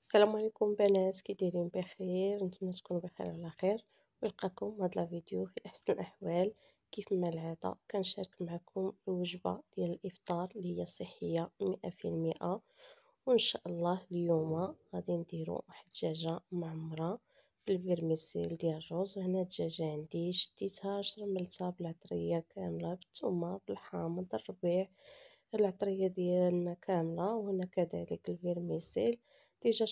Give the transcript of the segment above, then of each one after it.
السلام عليكم بنات، كي دايرين؟ بخير، نتمنى تكونوا بخير وعلى خير. ونلقاكم هاد لا فيديو في احسن الاحوال. كيف ما العاده كنشارك معكم الوجبه ديال الافطار اللي هي صحيه 100%. وان شاء الله اليوم غادي نديرو واحد الدجاجه معمره بالفيرميسيل ديال الرز. هنا الدجاجه عندي شديتها شرملتها بالعطريه كامله، بالثومه، بالحامض، الربيع، العطريه ديالنا كامله. وهنا كذلك الفيرميسيل ديجا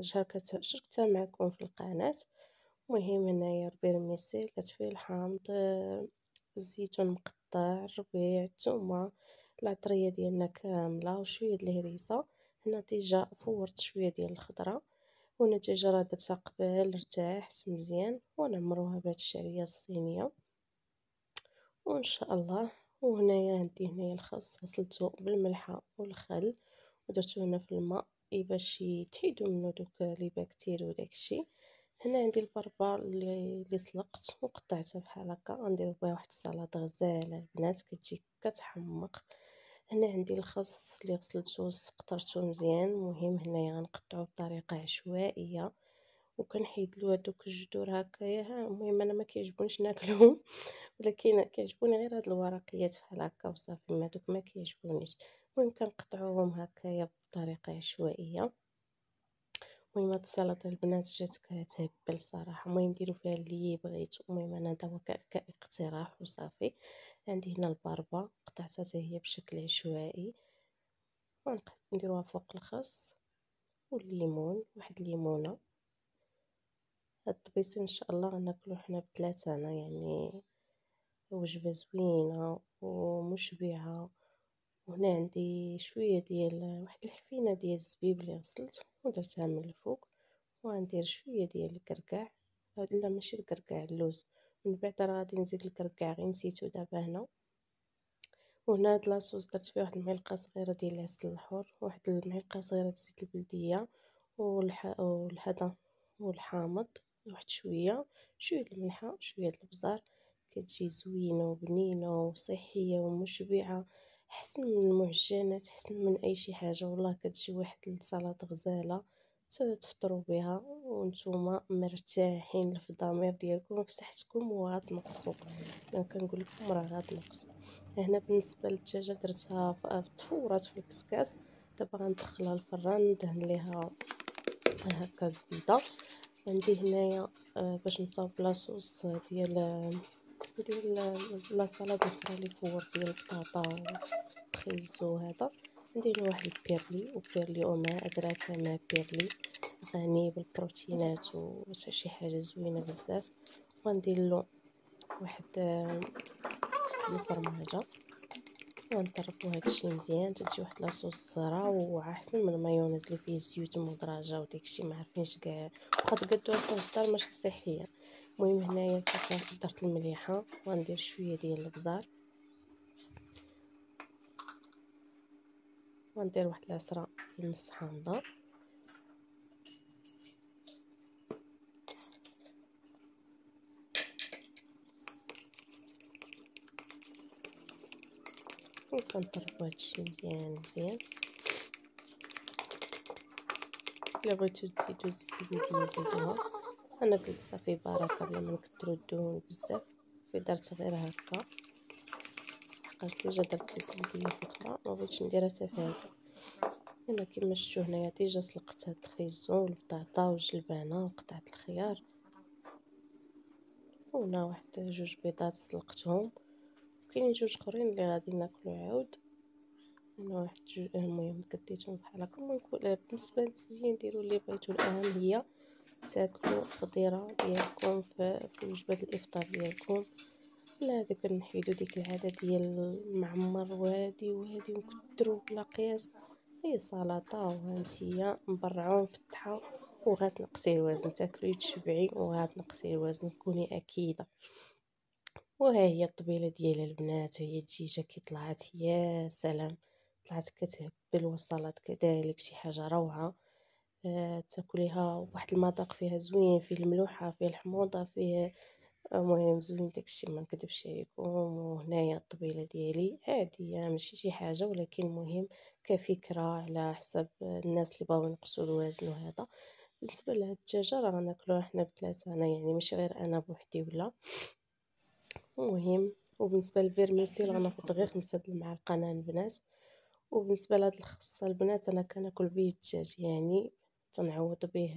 شاركتها معكم في القناة. المهم هنايا البرميسيل درت فيه الحامض، الزيتون مقطع، الربيع، الثومه، العطريه ديالنا كامله، وشويه د الهريسه. هنا ديجا فورت شويه ديال الخضره. وهنا الدجاجه راه درتها قبل ارتاحت مزيان، ونعمروها بهاد الشعريه الصينيه وان شاء الله. وهنايا عندي هنايا الخس غسلته بالملحه والخل ودرتو هنا في الماء باش يتحيدوا منه دوك لي بكتيري وداكشي. هنا عندي البربر اللي سلقت وقطعتها بحال هكا، غندير بها واحد السلطه غزاله البنات كتجي كتحمق. هنا عندي الخس اللي غسلته وسقطرته مزيان. المهم هنايا غنقطعو بطريقه عشوائيه وكنحيد له هذوك الجذور هكايا. المهم انا ما كيعجبونيش ناكلهم ولكن كيعجبوني غير هاد الورقيات بحال هكا وصافي، ما دوك ما كيعجبونيش. المهم كنقطعوهم هكايا بطريقه عشوائيه. المهم هاد السلطه البنات جات كتهبل صراحه. المهم ديروا فيها اللي بغيتو، المهم انا هذا هو كاقتراح وصافي. عندي هنا البربه قطعتها حتى هي بشكل عشوائي ونديروها فوق الخس والليمون، واحد الليمونه. هاد الطبيسين ان شاء الله غناكلو حنا بثلاثه انا، يعني وجبه زوينه ومشبعه. وهنا عندي شويه ديال واحد الحفينه ديال الزبيب اللي غسلت ودرتها من الفوق. وغندير شويه ديال الكركاع، لا ماشي الكركاع، اللوز. من بعد راه غادي نزيد الكركاع، غير نسيتو دابا هنا. وهنا هاد لاصوص درت فيه واحد المعلقه صغيره ديال العسل الحر، واحد المعلقه صغيره ديال الزيت البلديه، والهذا والحامض، واحد شويه د الملحه، شويه د الابزار. كتجي زوينه وبنينه وصحيه ومشبعه، احسن من المعجنات، احسن من اي شي حاجه. والله كتجي واحد السلطه غزاله تفطروا بها وانتم مرتاحين في الضمير ديالكم وفي صحتكم وغتنقصوا. انا كنقول لكم راه غتنقصوا. هنا بالنسبه للدجاجه درتها تفورات في الكسكاس. دابا غندخلها الفران ندهن ليها هكا زبيده. عندي هنايا باش نصاوب لاصوص ديال لا سلطه الاخرى اللي فور ديال البطاطا وخيزو. هذا عندي هنا واحد البيرلي، وبيرلي وما ادراك ما بيرلي، غني بالبروتينات وشي حاجه زوينه بزاف. وغندير له واحد الفرماجه ونطربو هادشي مزيان، تجي واحد لاصوص روعه، احسن من المايونيز اللي فيه زيوت مدرجه وداكشي ما عارفينش كاع، واخا تقادوها حتى في الدار ماشي صحيه. المهم هنايا كيف درت المليحه وغندير شويه ديال الابزار، وندير واحد العصره نص حامضه. وكنطربو هادشي مزيان مزيان. الا بغيتو تزيدو زيت البلديه زيدوها، انا قلت صافي بركه بلا ما نكثروا الدهون بزاف، في درت غير هكا. حقاش ديجا درت زيت البلديه في الاخرى، ما بغيتش نديرها حتى في هذا. انا كيما شفتوا هنايا ديجا سلقت هاد الخيزو والبطاطا والجلبانه وقطعت الخيار. وهنا واحد جوج بيضات سلقتهم، كاينين جوج اخرين اللي غادي ناكلو عاود. هنا واحد جوج، المهم كديتهم بحال هكا. المهم بالنسبه للتزيين ديروا اللي بغيتو، الاهم هي تاكلوا فطيره ديالكم في وجبه الافطار ديالكم. لا هذاك نحيدو ديك العاده ديال المعمر وهادي وهادي ونكثرو بلا قياس. هي سلطه وهانتيا مبرعه ومفتحه وغتنقصي الوزن، تاكلي وتشبعي وغتنقصي الوزن، كوني اكيده. وها هي الطبيله ديال البنات، وهي الدجاجه كي طلعت يا سلام، طلعت كتهبل. والسلطه كذلك شي حاجه روعه. تاكليها بواحد المذاق فيها زوين، فيه الملوحه، فيه الحموضه، فيه المهم زوين داكشي ما نكذبش عليكم. وهنايا الطبيله ديالي عاديه ماشي شي حاجه، ولكن المهم كفكره على حساب الناس اللي بغاو ينقصوا الوزن وهذا. بالنسبه لهاد الدجاجه راه غناكلوها حنا بثلاثه، انا يعني ماشي غير انا بوحدي ولا. المهم وبالنسبه للفيرميسيل غناخد غير 5 د المعالق انا البنات. وبالنسبه لهاد الخصه البنات انا كناكل به الدجاج، يعني تنعوض به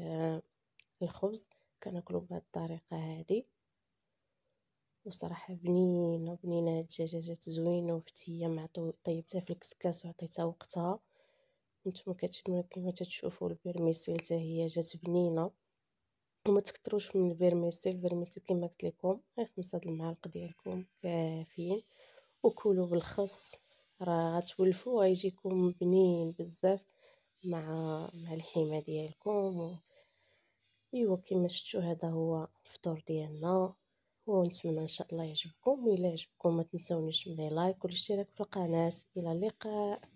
الخبز، كناكلو بهاد الطريقه هادي. وصراحه بنينه بنينه هاد الدجاجات زوينه وفتيه، مع طيبتها في الكسكاس وعطيتها وقتها. نتوما كما تتشوفوا الفيرميسيل حتى هي جات بنينه. وما تكتروش من الفيرميسيل كما قلت لكم غير 5 د المعالق ديالكم كافيين. وكلوا بالخس، راه غتولفوا وغيجيكم بنين بزاف مع الحمى ديالكم ايوا كما شفتوا هذا هو الفطور ديالنا. ونتمنى ان شاء الله يعجبكم، والا عجبكم ما تنسونيش من لايك والاشتراك في القناه. الى اللقاء.